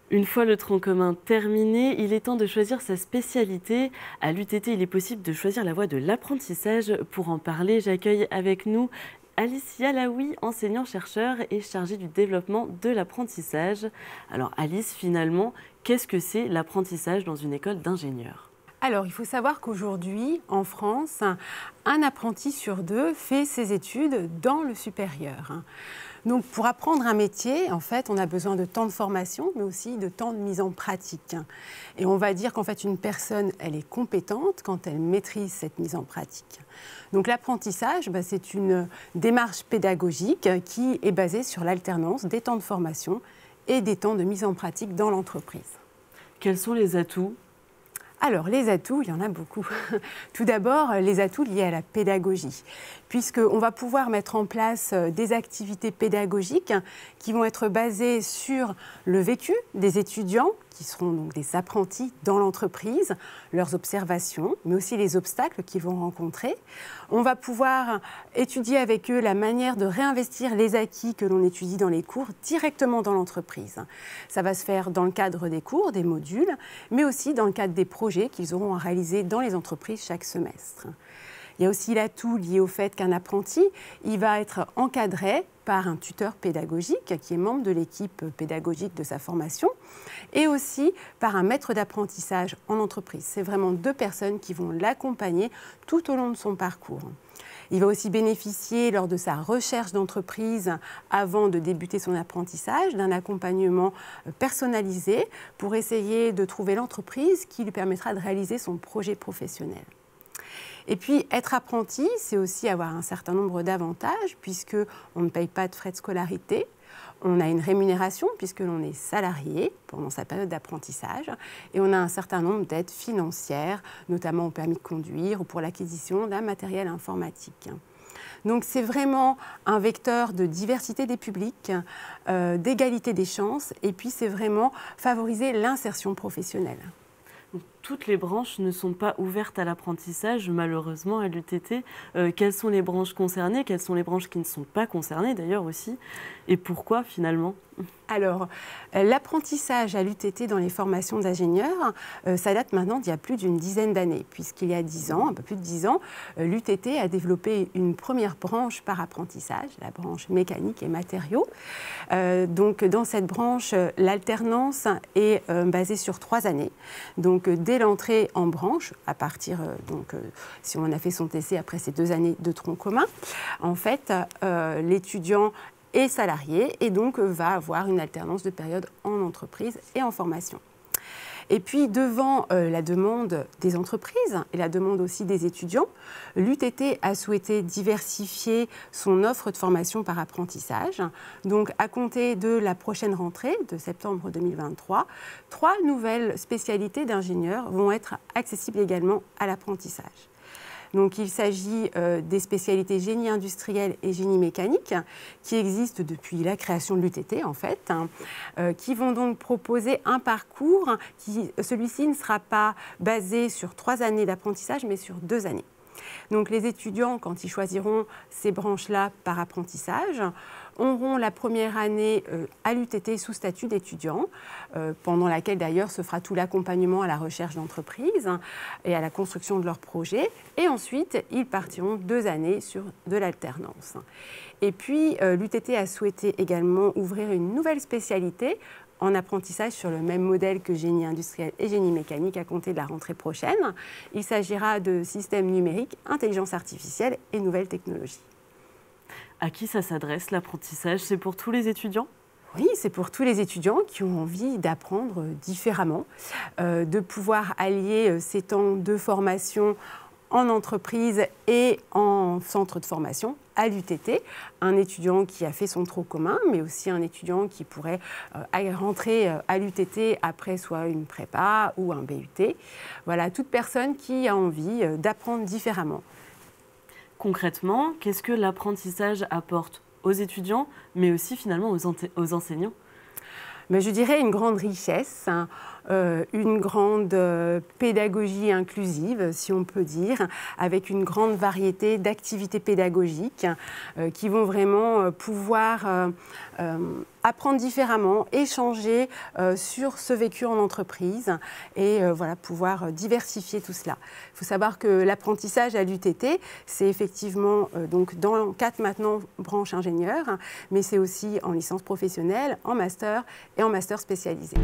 Une fois le tronc commun terminé, il est temps de choisir sa spécialité. À l'UTT, il est possible de choisir la voie de l'apprentissage. Pour en parler, j'accueille avec nous Alice Yalaoui, enseignant-chercheur et chargée du développement de l'apprentissage. Alors Alice, finalement, qu'est-ce que c'est l'apprentissage dans une école d'ingénieurs ? Alors, il faut savoir qu'aujourd'hui, en France, un apprenti sur deux fait ses études dans le supérieur. Donc, pour apprendre un métier, en fait, on a besoin de temps de formation, mais aussi de temps de mise en pratique. Et on va dire qu'en fait, une personne, elle est compétente quand elle maîtrise cette mise en pratique. Donc, l'apprentissage, c'est une démarche pédagogique qui est basée sur l'alternance des temps de formation et des temps de mise en pratique dans l'entreprise. Quels sont les atouts ? Alors, les atouts, il y en a beaucoup. Tout d'abord, les atouts liés à la pédagogie, puisqu'on va pouvoir mettre en place des activités pédagogiques qui vont être basées sur le vécu des étudiants, qui seront donc des apprentis dans l'entreprise, leurs observations, mais aussi les obstacles qu'ils vont rencontrer. On va pouvoir étudier avec eux la manière de réinvestir les acquis que l'on étudie dans les cours directement dans l'entreprise. Ça va se faire dans le cadre des cours, des modules, mais aussi dans le cadre des projets qu'ils auront à réaliser dans les entreprises chaque semestre. Il y a aussi l'atout lié au fait qu'un apprenti, il va être encadré par un tuteur pédagogique qui est membre de l'équipe pédagogique de sa formation et aussi par un maître d'apprentissage en entreprise. C'est vraiment deux personnes qui vont l'accompagner tout au long de son parcours. Il va aussi bénéficier lors de sa recherche d'entreprise avant de débuter son apprentissage d'un accompagnement personnalisé pour essayer de trouver l'entreprise qui lui permettra de réaliser son projet professionnel. Et puis, être apprenti, c'est aussi avoir un certain nombre d'avantages, puisqu'on ne paye pas de frais de scolarité, on a une rémunération, puisque l'on est salarié pendant sa période d'apprentissage, et on a un certain nombre d'aides financières, notamment au permis de conduire ou pour l'acquisition d'un matériel informatique. Donc c'est vraiment un vecteur de diversité des publics, d'égalité des chances, et puis c'est vraiment favoriser l'insertion professionnelle. Toutes les branches ne sont pas ouvertes à l'apprentissage, malheureusement, à l'UTT. Quelles sont les branches concernées? Quelles sont les branches qui ne sont pas concernées, d'ailleurs, aussi? Et pourquoi, finalement? Alors, l'apprentissage à l'UTT dans les formations d'ingénieurs, ça date maintenant d'il y a plus d'une dizaine d'années, puisqu'il y a 10 ans, un peu plus de 10 ans, l'UTT a développé une première branche par apprentissage, la branche mécanique et matériaux. Donc, dans cette branche, l'alternance est basée sur 3 années. Donc, dès l'entrée en branche, à partir, si on a fait son TC après ces 2 années de tronc commun, en fait, l'étudiant est salarié et donc va avoir une alternance de période en entreprise et en formation. Et puis, devant la demande des entreprises et la demande aussi des étudiants, l'UTT a souhaité diversifier son offre de formation par apprentissage. Donc, à compter de la prochaine rentrée, de septembre 2023, 3 nouvelles spécialités d'ingénieurs vont être accessibles également à l'apprentissage. Donc, il s'agit des spécialités génie industriel et génie mécanique qui existent depuis la création de l'UTT, en fait, qui vont donc proposer un parcours celui-ci ne sera pas basé sur 3 années d'apprentissage, mais sur 2 années. Donc, les étudiants, quand ils choisiront ces branches-là par apprentissage, auront la première année à l'UTT sous statut d'étudiant, pendant laquelle d'ailleurs se fera tout l'accompagnement à la recherche d'entreprise et à la construction de leur projet. Et ensuite, ils partiront 2 années sur de l'alternance. Et puis, l'UTT a souhaité également ouvrir une nouvelle spécialité en apprentissage sur le même modèle que génie industriel et génie mécanique à compter de la rentrée prochaine. Il s'agira de systèmes numériques, intelligence artificielle et nouvelles technologies. À qui ça s'adresse, l'apprentissage? C'est pour tous les étudiants? Oui, c'est pour tous les étudiants qui ont envie d'apprendre différemment, de pouvoir allier ces temps de formation en entreprise et en centre de formation à l'UTT, un étudiant qui a fait son tronc commun, mais aussi un étudiant qui pourrait rentrer à l'UTT après soit une prépa ou un BUT. Voilà, toute personne qui a envie d'apprendre différemment. Concrètement, qu'est-ce que l'apprentissage apporte aux étudiants, mais aussi finalement aux enseignants? Mais je dirais une grande richesse, une grande pédagogie inclusive, si on peut dire, avec une grande variété d'activités pédagogiques qui vont vraiment pouvoir apprendre différemment, échanger sur ce vécu en entreprise et voilà, pouvoir diversifier tout cela. Il faut savoir que l'apprentissage à l'UTT, c'est effectivement donc dans 4 maintenant branches ingénieurs, mais c'est aussi en licence professionnelle, en master et en master spécialisé.